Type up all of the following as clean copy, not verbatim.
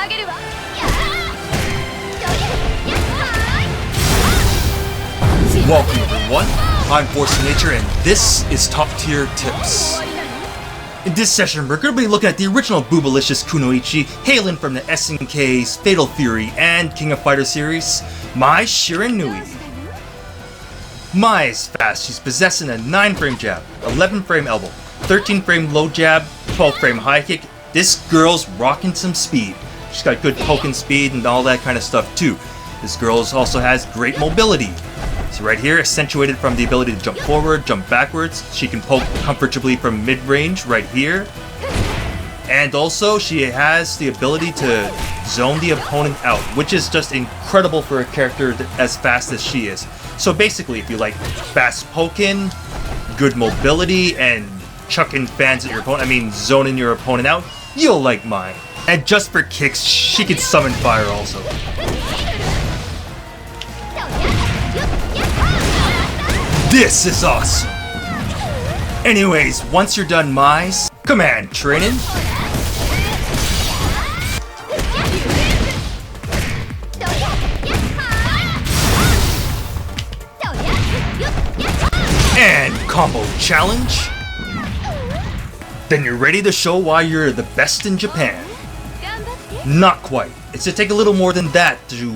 Welcome everyone, I'm Force of Nature and this is Top Tier Tips. In this session we're going to be looking at the original Boobalicious Kunoichi, hailing from the SNK's Fatal Fury and King of Fighters series, MAI SHIRANUI. Mai is fast, she's possessing a 9-frame jab, 11-frame elbow, 13-frame low jab, 12-frame high kick. This girl's rocking some speed. She's got good poking speed and all that kind of stuff too. This girl also has great mobility. So right here, accentuated from the ability to jump forward, jump backwards. She can poke comfortably from mid-range right here. And also, she has the ability to zone the opponent out, which is just incredible for a character as fast as she is. So basically, if you like fast poking, good mobility, and chucking fans at your opponent, zoning your opponent out, you'll like Mai. And just for kicks, she can summon fire also. This is awesome! Anyways, once you're done Mai's command training, and combo challenge, then you're ready to show why you're the best in Japan. Not quite. It's to take a little more than that to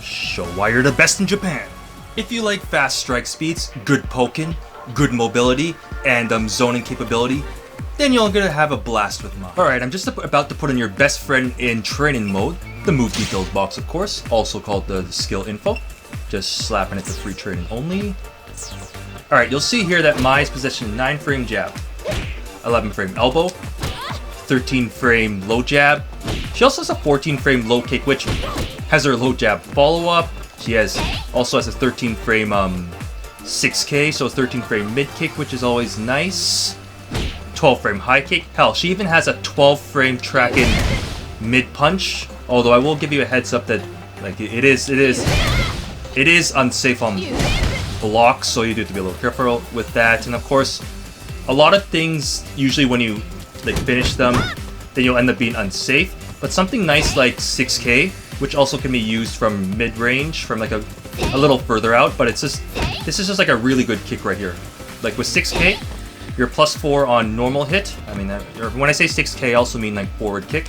show why you're the best in Japan. If you like fast strike speeds, good poking, good mobility, and zoning capability, then you're gonna have a blast with Mai. Alright, I'm just about to put in your best friend in training mode, the move details box of course, also called the skill info. Just slapping it to free training only. Alright, you'll see here that Mai is possessing 9-frame jab, 11-frame elbow, 13-frame low jab. She also has a 14-frame low kick, which has her low jab follow-up. She also has a 13-frame 6K, so a 13-frame mid kick, which is always nice. 12-frame high kick. Hell, she even has a 12-frame tracking mid punch. Although I will give you a heads up that like it is unsafe on blocks, so you do have to be a little careful with that. And of course, a lot of things usually when you like finish them, then you'll end up being unsafe. But something nice like 6K, which also can be used from mid-range, from like a little further out, but this is just like a really good kick right here. Like with 6K, you're +4 on normal hit. When I say 6K, I also mean like forward kick.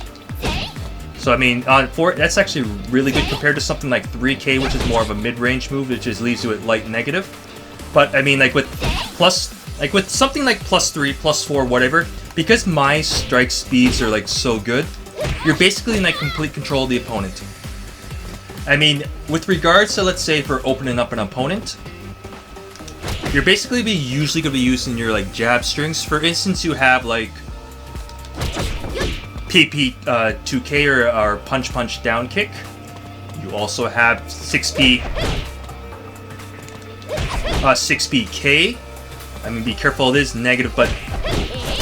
So that's actually really good compared to something like 3K, which is more of a mid-range move, which just leaves you at light negative. But with something like +3, +4, whatever, because my strike speeds are like so good, you're basically in like complete control of the opponent. With regards to, let's say, for opening up an opponent, you're basically usually going to be using your like jab strings. For instance, you have like PP 2K or punch down kick. You also have 6PK. Be careful, it is negative, but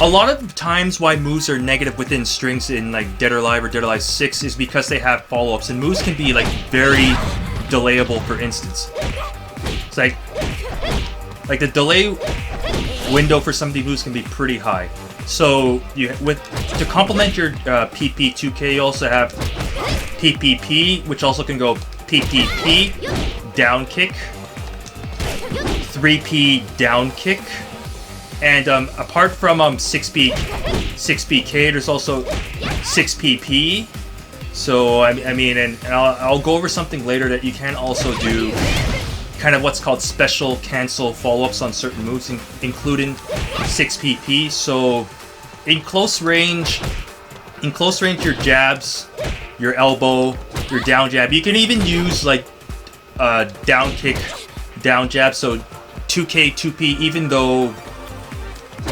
a lot of times why moves are negative within strings in like Dead or Alive or Dead or Alive 6 is because they have follow-ups, and moves can be like very delayable. For instance, it's like the delay window for some of these moves can be pretty high. So to complement your PP2K, you also have PPP, which also can go PPP down kick, 3P down kick. And apart from 6PK, there's also 6PP. So and I'll go over something later that you can also do kind of what's called special cancel follow-ups on certain moves, including 6PP. So in close range, your jabs, your elbow, your down jab. You can even use like down kick, down jab. So 2K, 2P, even though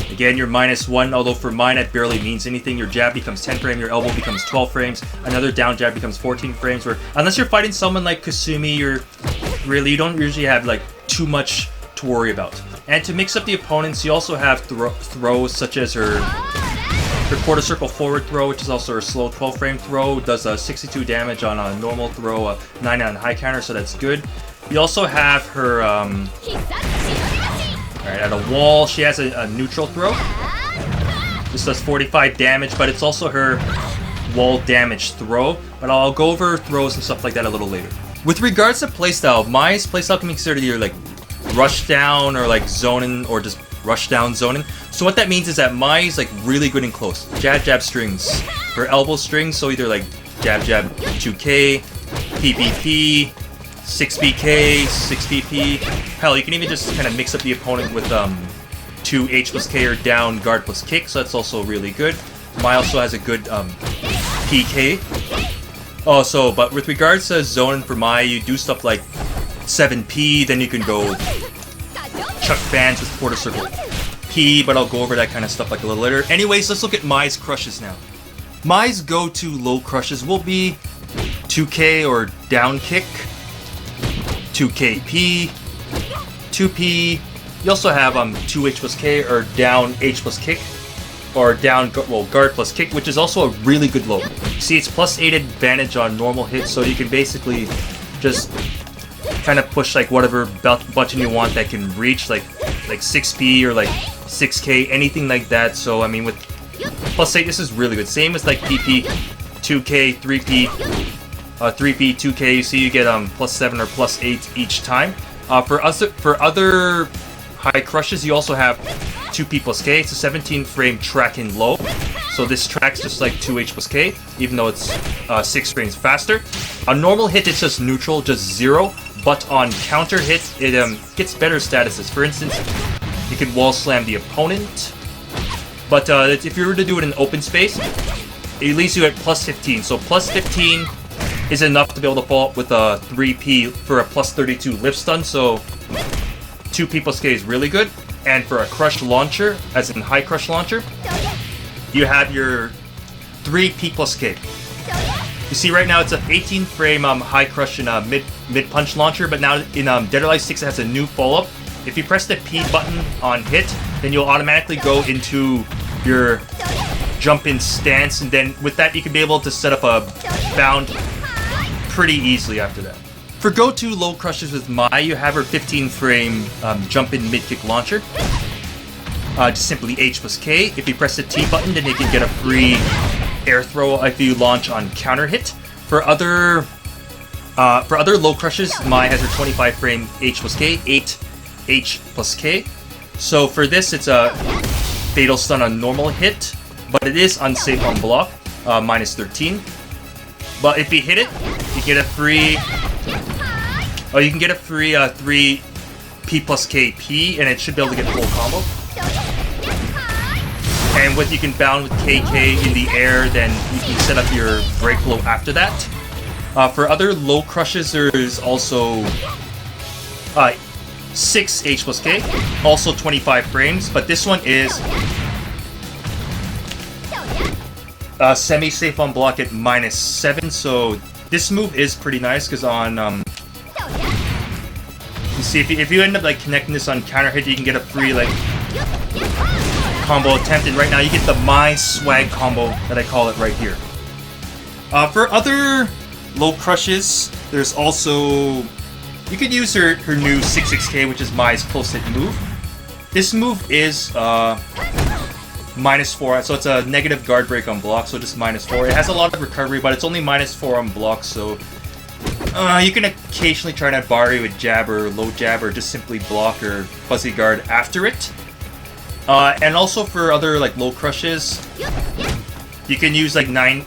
again, you're -1, although for mine it barely means anything. Your jab becomes 10 frames, your elbow becomes 12 frames, another down jab becomes 14 frames, where unless you're fighting someone like Kasumi, you don't usually have like too much to worry about. And to mix up the opponents, you also have throws such as her quarter circle forward throw, which is also her slow 12-frame throw, does 62 damage on a normal throw, 9 on high counter, so that's good. You also have her alright, at a wall, she has a neutral throw. This does 45 damage, but it's also her wall damage throw, but I'll go over throws and stuff like that a little later. With regards to playstyle, Mai's playstyle can be considered either like rushdown or like zoning or just rushdown zoning. So what that means is that Mai is like really good in close. Jab jab strings. Her elbow strings, so either like jab jab 2K, PPP, 6BK, 6PP. Hell, you can even just kind of mix up the opponent with 2 H plus K or down guard plus kick, so that's also really good. Mai also has a good PK. Oh, but with regards to zoning for Mai, you do stuff like 7P, then you can go chuck fans with quarter circle P, but I'll go over that kind of stuff like a little later. Anyways, let's look at Mai's crushes now. Mai's go-to low crushes will be 2K or down kick, 2KP, 2P. You also have 2H plus K or down H plus kick, or down guard plus kick, which is also a really good low. See, it's +8 advantage on normal hits, so you can basically just kind of push like whatever button you want that can reach, like 6P or like 6K, anything like that. So I mean, with +8, this is really good. Same as like PP, 2K, 3P, 3P, 2K. You see, you get +7 or +8 each time. For other high crushes, you also have 2P plus K. It's a 17 frame track in low. So this tracks just like 2H plus K, even though it's 6 frames faster. On normal hit, it's just neutral, just 0. But on counter hits, it gets better statuses. For instance, you could wall slam the opponent. But if you were to do it in open space, it leaves you at +15. So +15 is enough to be able to follow up with a 3P for a +32 lift stun. So 2P plus K is really good. And for a crush launcher, as in high crush launcher, you have your 3P plus K. You see right now it's an 18 frame high crush and mid punch launcher, but now in Dead or Alive 6 it has a new follow-up. If you press the P button on hit, then you'll automatically go into your jump in stance, and then with that you can be able to set up a bound pretty easily after that. For go-to low crushes with Mai, you have her 15 frame jump in mid kick launcher. Just simply H plus K. If you press the T button, then you can get a free air throw if you launch on counter hit. For other low crushes, Mai has her 25 frame H plus K, 8 H plus K. So for this, it's a fatal stun on normal hit, but it is unsafe on block, -13. But if you hit it, you get a free. Oh, you can get a free 3 P plus K P, and it should be able to get full combo. And you can bound with KK in the air, then you can set up your break flow after that. For other low crushes, there's also 6 H plus K, also 25 frames, but this one is semi-safe on block at -7, so this move is pretty nice, because on you see, if you end up like connecting this on counter hit, you can get a free like combo attempt, and right now you get the Mai swag combo that I call it right here. For other low crushes, there's also, you could use her new 66K, which is Mai's close hit move. This move is -4, so it's a negative guard break on block, so just -4. It has a lot of recovery, but it's only -4 on block, so you can occasionally try to bari with jab or low jab, or just simply block or fuzzy guard after it. And also for other like low crushes, you can use like 9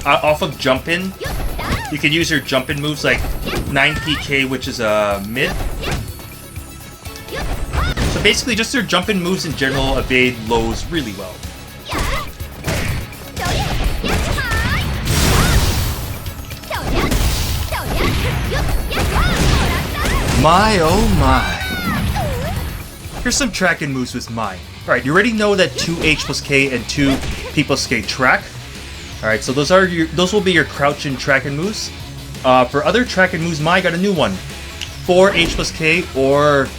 off of jump in. You can use your jump in moves like 9PK, which is a mid. So basically, just your jump in moves in general evade lows really well. My oh my. Here's some tracking moves with Mai. Alright, you already know that 2H plus K and 2P plus K track. Alright, so those will be your crouch and tracking moves. For other tracking moves, Mai got a new one. 4H plus K or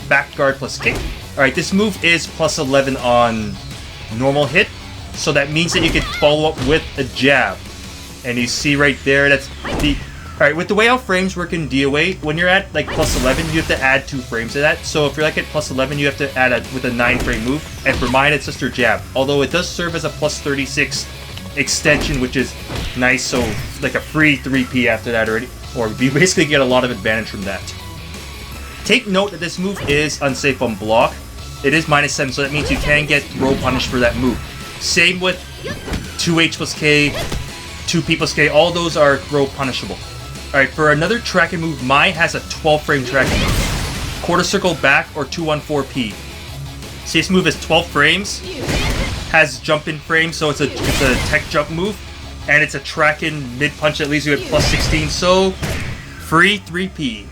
back guard plus kick. Alright, this move is +11 on normal hit, so that means that you can follow up with a jab. And you see right there, that's the... Alright, with the way how frames work in DOA, when you're at like +11, you have to add 2 frames to that. So if you're like at +11, you have to add with a 9 frame move. And for mine, it's just your jab. Although it does serve as a +36 extension, which is nice. So like a free 3P after that already, or you basically get a lot of advantage from that. Take note that this move is unsafe on block. It is -7, so that means you can get throw punish for that move. Same with 2H plus K, 2P plus K, all those are throw punishable. Alright, for another tracking move, MAI has a 12 frame tracking move. Quarter circle back or 214P. See, this move is 12 frames, has jump in frames, so it's a tech jump move, and it's a track-in mid-punch that leaves you at +16, so free 3P.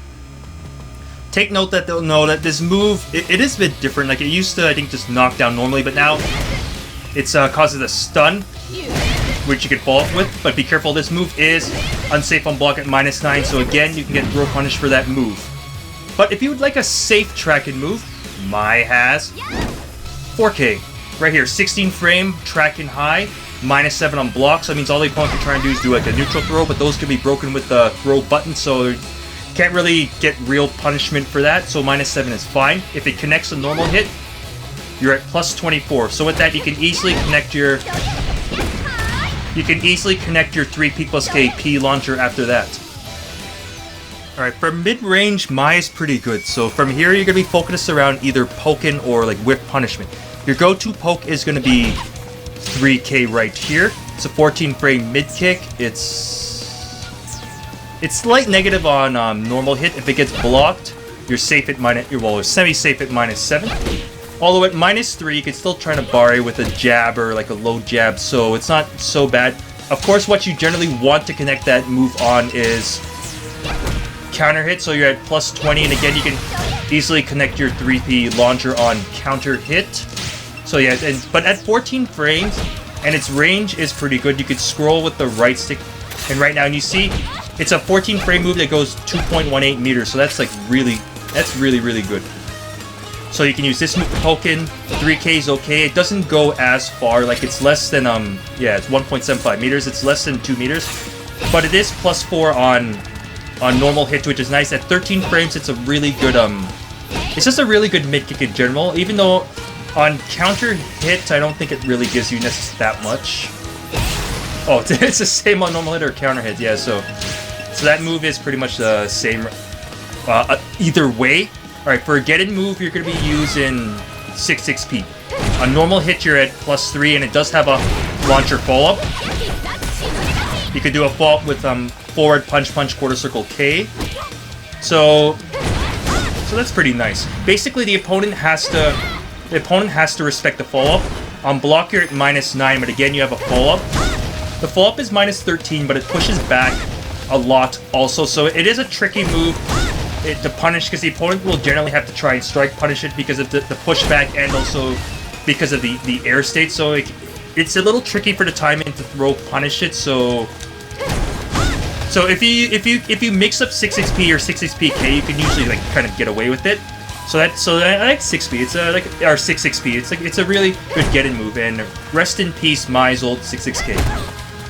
Take note that they'll know that this move, it is a bit different. Like, it used to, I think, just knock down normally, but now it's causes a stun, which you can follow up with, but be careful, this move is unsafe on block at -9, so again, you can get throw punish for that move. But if you would like a safe track-in move, MAI has 4K. Right here, 16 frame, track-in high, -7 on block, so that means all the opponent can try and do is do like a neutral throw, but those can be broken with the throw button, so you can't really get real punishment for that, so -7 is fine. If it connects a normal hit, you're at +24, so with that you can easily connect your 3P plus K P launcher after that. Alright, for mid-range, MAI is pretty good. So from here, you're going to be focused around either poking or like whip punishment. Your go-to poke is going to be 3K right here. It's a 14 frame mid-kick. It's light negative on normal hit. If it gets blocked, you're safe at you're semi-safe at -7. Although at -3, you can still try to bar with a jab or like a low jab, so it's not so bad. Of course, what you generally want to connect that move on is counter hit, so you're at +20, and again, you can easily connect your 3P launcher on counter hit. So yeah, but at 14 frames, and its range is pretty good, you could scroll with the right stick, and right now, and you see, it's a 14 frame move that goes 2.18 meters, so that's like really good. So you can use this move poking, 3K is okay, it doesn't go as far, like it's less than, yeah, it's 1.75 meters, it's less than 2 meters, but it is +4 on normal hit, which is nice. At 13 frames, it's a really good, it's just a really good mid-kick in general, even though on counter hit, I don't think it really gives you that much. Oh, it's the same on normal hit or counter hit, yeah, so that move is pretty much the same either way. Alright, for a get-in move, you're going to be using 6P. On normal hit, you're at +3, and it does have a launcher follow-up. You could do a follow-up with forward punch, quarter circle K. So that's pretty nice. Basically, the opponent has to respect the follow-up. On block, you're at -9, but again, you have a follow-up. The follow-up is -13, but it pushes back a lot also, so it is a tricky move to punish, because the opponent will generally have to try and strike punish it because of the pushback, and also because of the air state, so it's a little tricky for the timing to throw punish it, so if you mix up 6XP or 6XPK, you can usually like kind of get away with it. So I like 6P. It's or 6XP. It's a really good get-in move, and rest in peace, MAI's old 6XK.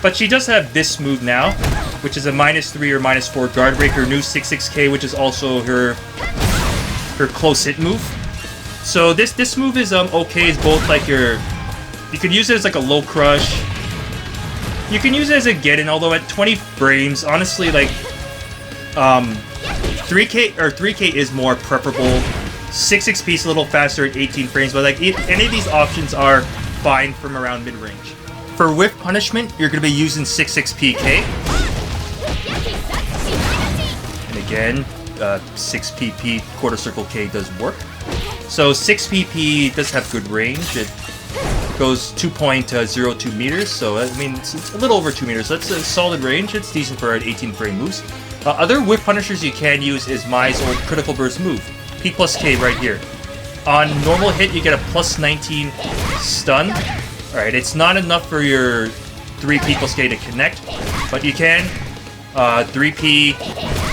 But she does have this move now, which is a -3 or -4 guard break. Her new 6XK, which is also her close hit move. So this move is okay. It's both like you could use it as like a low crush. You can use it as a get-in, although at 20 frames, honestly, like 3K is more preferable. 6XP is a little faster at 18 frames, but like any of these options are fine from around mid-range. For whiff punishment, you're going to be using 6XPK. And again, 6PP quarter circle K does work. So 6PP does have good range. It goes 2.02 meters, so I mean, it's a little over 2 meters. That's a solid range. It's decent for an 18 frame moves. Other whiff punishers you can use is MAI's old critical burst move, P plus K right here. On normal hit, you get a +19 stun. Alright, it's not enough for your 3P plus K to connect, but you can 3P.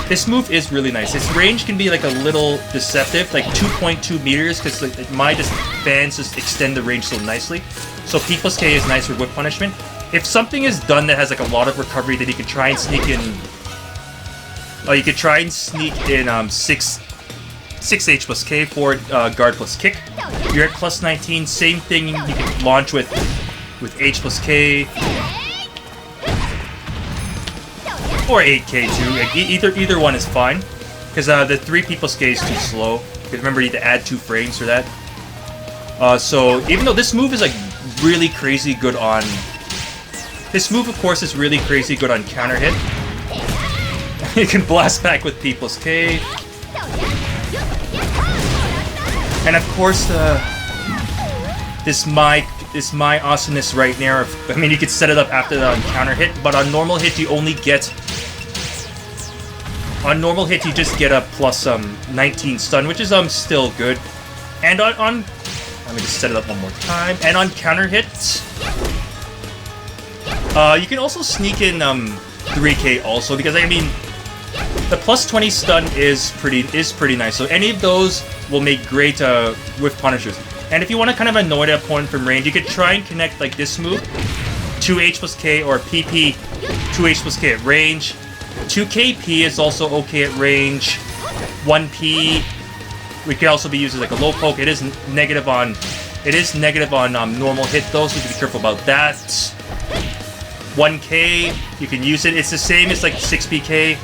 This move is really nice. Its range can be like a little deceptive, like 2.2 meters, because like, MAI fans just extend the range so nicely. So P plus K is nice for whip punishment. If something is done that has like a lot of recovery, then you can try and sneak in. You could try and sneak in 6H plus K forward guard plus kick. You're at +19. Same thing. You can launch with H plus K. Or 8K too. Like, either one is fine. Because the 3 people's K is too slow. Because remember, you need to add 2 frames for that. So even though this move is like really crazy good on... This move, of course, is really crazy good on counter hit. You can blast back with people's K. And of course, this MAI awesomeness right there. I mean, you could set it up after that on counter hit, but on normal hit, you only get... On normal hit, you just get a plus 19 stun, which is still good. And on let me just set it up one more time. And on counter hits, you can also sneak in 3K also, because I mean, the plus 20 stun is pretty nice. So any of those will make great whiff punishers. And if you want to kind of annoy the opponent from range, you could try and connect like this move, 2H plus K, or PP, 2H plus K at range. 2KP is also okay at range. 1P, we can also be used as like a low poke. It is negative on normal hit though, so you have to be careful about that. 1K, you can use it. It's the same as like 6PK.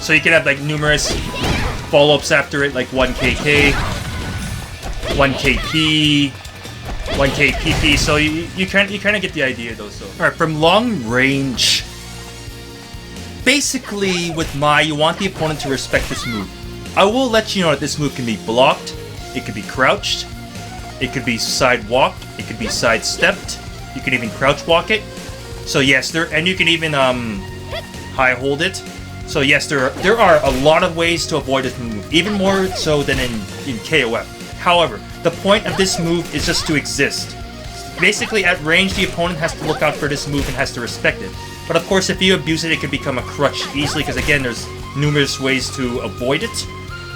So you can have like numerous follow-ups after it, like 1KK, 1KP, 1KPP. So you kind of get the idea though. So all right, from long range. Basically, with MAI, you want the opponent to respect this move. I will let you know that this move can be blocked, it could be crouched, it could be side-walked, it could be side-stepped, you can even crouch walk it. So yes, and you can even high hold it. So yes, there are a lot of ways to avoid this move, even more so than in KOF. However, the point of this move is just to exist. Basically, at range, the opponent has to look out for this move and has to respect it. But of course, if you abuse it, it can become a crutch easily, because again, there's numerous ways to avoid it.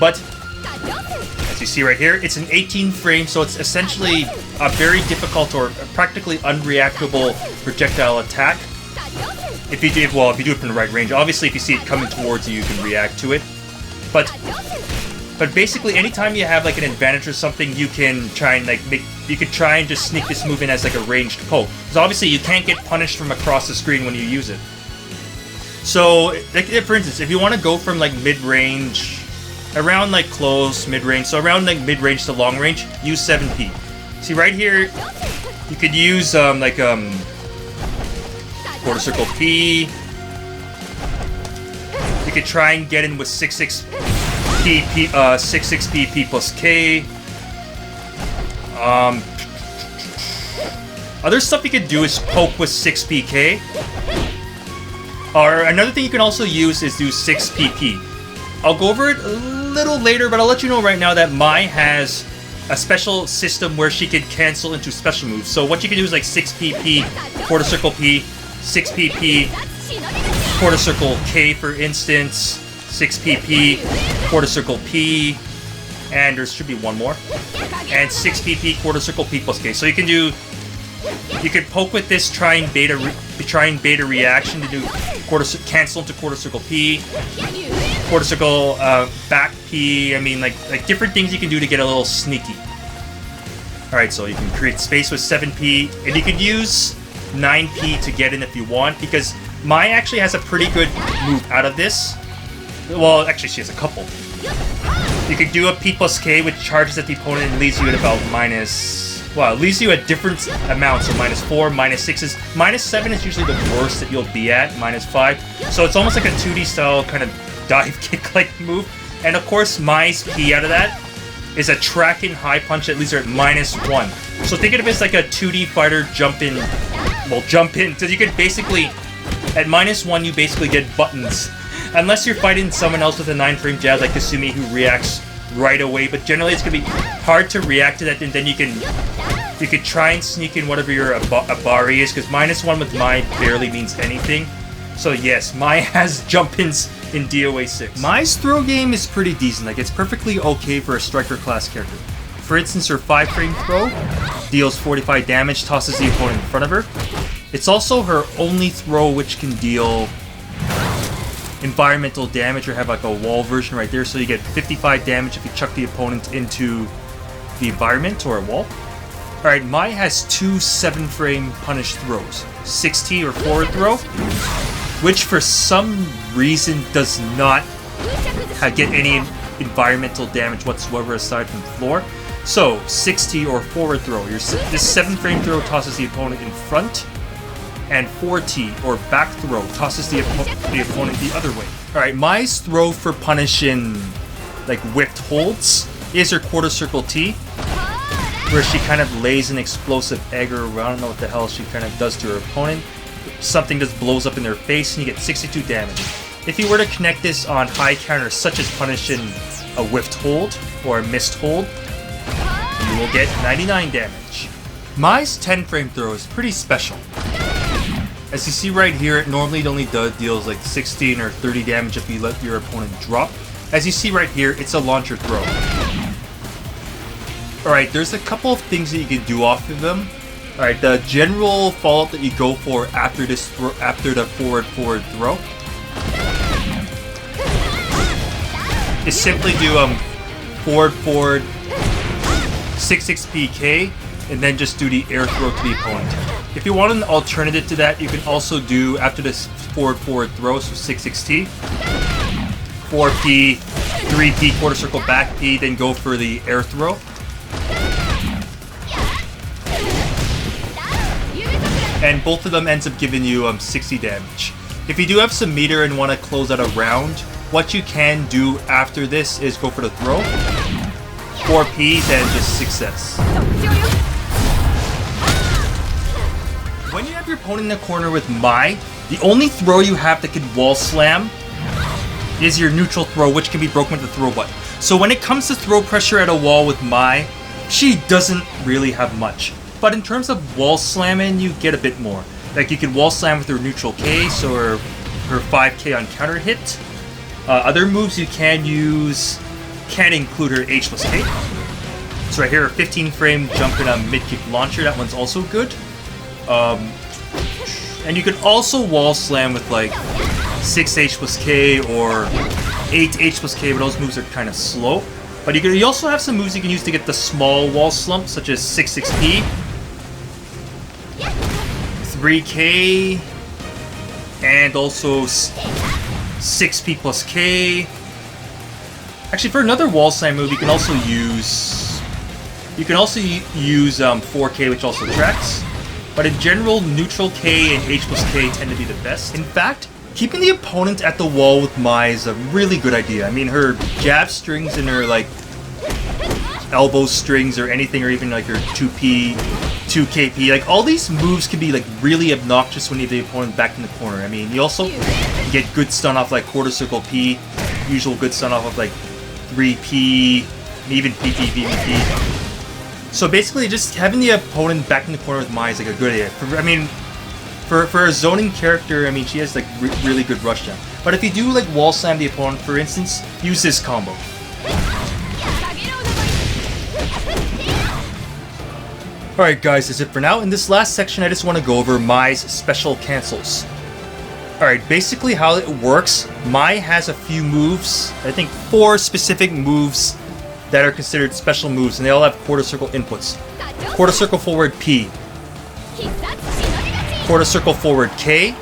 But, as you see right here, it's an 18 frame, so it's essentially a very difficult or practically unreactable projectile attack. If you do it from the right range. Obviously, if you see it coming towards you, you can react to it. But basically, anytime you have like an advantage or something, you can try and try and just sneak this move in as like a ranged poke. Because obviously you can't get punished from across the screen when you use it. So, like, for instance, if you want to go from like mid-range, around like close, mid-range, so around like mid-range to long range, use 7P. See right here, you could use quarter circle P. You could try and get in with 66PP plus K. Other stuff you could do is poke with 6PK. Or another thing you can also use is do 6PP. I'll go over it a little later, but I'll let you know right now that MAI has a special system where she can cancel into special moves. So what you can do is like 6PP, quarter circle P, 6PP, quarter circle K for instance, 6PP, quarter circle P, and there should be one more, and 6PP, quarter circle P plus K. So you can poke with this, try and beta reaction to do cancel into quarter circle P, quarter circle back P. I mean, like different things you can do to get a little sneaky. All right, so you can create space with 7P, and you could use 9P to get in if you want, because MAI actually has a pretty good move out of this. Well, actually, she has a couple. You could do a P plus K, which charges at the opponent and leaves you at about it leaves you at different amounts, so -4, -6 -7 is usually the worst that you'll be at, -5. So it's almost like a 2D style kind of dive kick-like move. And of course, MAI's P out of that is a track-in high punch that leaves her at -1. So think of it as like a 2D fighter jump in. So you could basically, at -1, you basically get buttons. Unless you're fighting someone else with a 9-frame jab like Kasumi who reacts right away, but generally it's going to be hard to react to that, and then you could try and sneak in whatever your Abari is, because -1 with MAI barely means anything. So yes, MAI has jump-ins in DOA 6. MAI's throw game is pretty decent, like it's perfectly okay for a striker class character. For instance, her 5-frame throw deals 45 damage, tosses the opponent in front of her. It's also her only throw which can deal environmental damage, or have like a wall version right there, so you get 55 damage if you chuck the opponent into the environment or a wall. Alright, MAI has 2 7-frame punish throws. 6T or forward throw, which for some reason does not get any environmental damage whatsoever aside from the floor. So 6T or forward throw. This 7-frame throw tosses the opponent in front, and 4T or back throw tosses the opponent the other way. Alright, Mai's throw for punishing like whipped holds is her quarter circle T, where she kind of lays an explosive egg, or I don't know what the hell she kind of does to her opponent. Something just blows up in their face and you get 62 damage. If you were to connect this on high counters such as punishing a whiffed hold or a missed hold, you will get 99 damage. Mai's 10-frame throw is pretty special. As you see right here, it normally only deals like 16 or 30 damage if you let your opponent drop. As you see right here, it's a launcher throw. Alright, there's a couple of things that you can do off of them. Alright, the general follow-up that you go for after the forward throw is simply do forward 6 PK and then just do the air throw to the opponent. If you want an alternative to that, you can also do after this forward throw, so 6T, 4P, 3P, quarter circle back P, then go for the air throw. And both of them ends up giving you 60 damage. If you do have some meter and want to close out a round, what you can do after this is go for the throw, 4P, then just success. When you have your opponent in the corner with Mai, the only throw you have that can wall slam is your neutral throw, which can be broken with the throw button. So when it comes to throw pressure at a wall with Mai, she doesn't really have much. But in terms of wall slamming, you get a bit more. Like you can wall slam with her neutral K, so her 5K on counter hit. Other moves you can use can include her H plus K. So right here, a 15-frame jump in a mid-kick launcher, that one's also good. And you can also wall slam with like 6H plus K or 8H plus K, but those moves are kind of slow. But you also have some moves you can use to get the small wall slump, such as 6P, 3K, and also 6P plus K. Actually, for another wall slam move, you can also use 4K, which also tracks. But in general, neutral K and H plus K tend to be the best. In fact, keeping the opponent at the wall with Mai is a really good idea. I mean, her jab strings and her like elbow strings or anything, or even like her 2P, 2KP, like all these moves can be like really obnoxious when you have the opponent back in the corner. I mean, you also get good stun off like quarter circle P, usual good stun off of like 3P, even PPPP. So basically, just having the opponent back in the corner with Mai is like a good idea. For a zoning character, I mean, she has like really good rushdown. But if you do like wall slam the opponent, for instance, use this combo. Alright guys, that's it for now. In this last section, I just want to go over Mai's special cancels. Alright, basically how it works, Mai has a few moves, I think 4 specific moves that are considered special moves, and they all have quarter circle inputs. Quarter circle forward P, quarter circle forward K,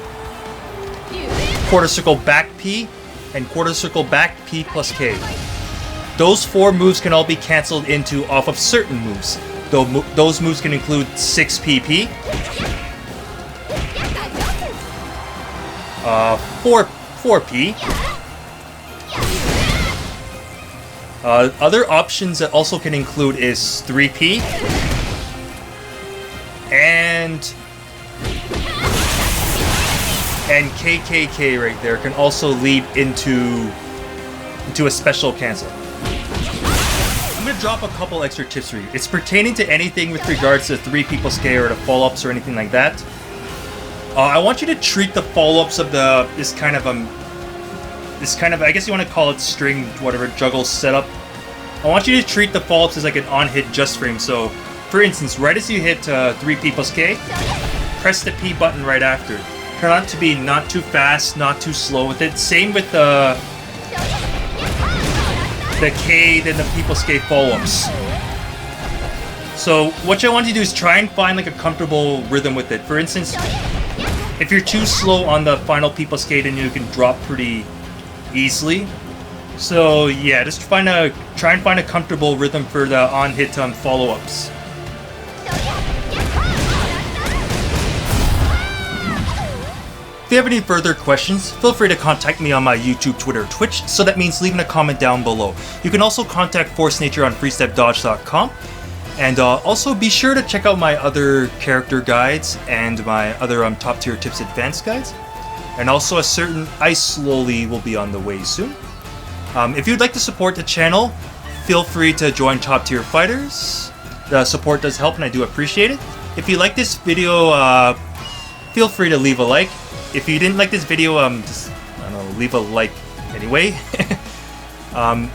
quarter circle back P, and quarter circle back P plus K. Those 4 moves can all be cancelled into off of certain moves. Those moves can include 6PP, 4P. Other options that also can include is 3P and KKK right there can also lead into a special cancel. I'm going to drop a couple extra tips for you. It's pertaining to anything with regards to 3P plus K or the follow-ups or anything like that. I want you to treat the follow-ups of this kind of I guess you want to call it string, whatever, juggle setup. I want you to treat the follow-ups as like an on-hit just frame. So, for instance, right as you hit 3P plus K, press the P button right after. Turn on to be not too fast, not too slow with it. Same with the K, then the P plus K follow-ups. So what I want you to do is try and find like a comfortable rhythm with it. For instance, if you're too slow on the final people skating, you can drop pretty easily. So yeah, just try and find a comfortable rhythm for the on-hit follow-ups. If you have any further questions, feel free to contact me on my YouTube, Twitter, Twitch, so that means leaving a comment down below. You can also contact Force Nature on freestepdodge.com. And also be sure to check out my other character guides and my other top tier tips advanced guides. And also a certain Ice Slowly will be on the way soon. If you'd like to support the channel, feel free to join Top Tier Fighters. The support does help and I do appreciate it. If you like this video, feel free to leave a like. If you didn't like this video, just, I don't know, leave a like anyway.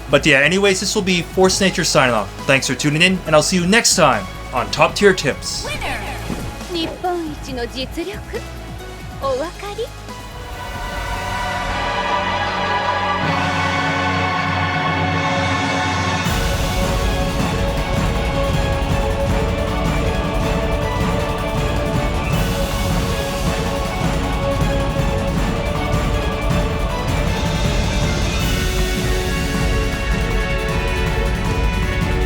But yeah, anyways, this will be Force Nature signing off. Thanks for tuning in, and I'll see you next time on Top Tier Tips. 日本一の実力お分かり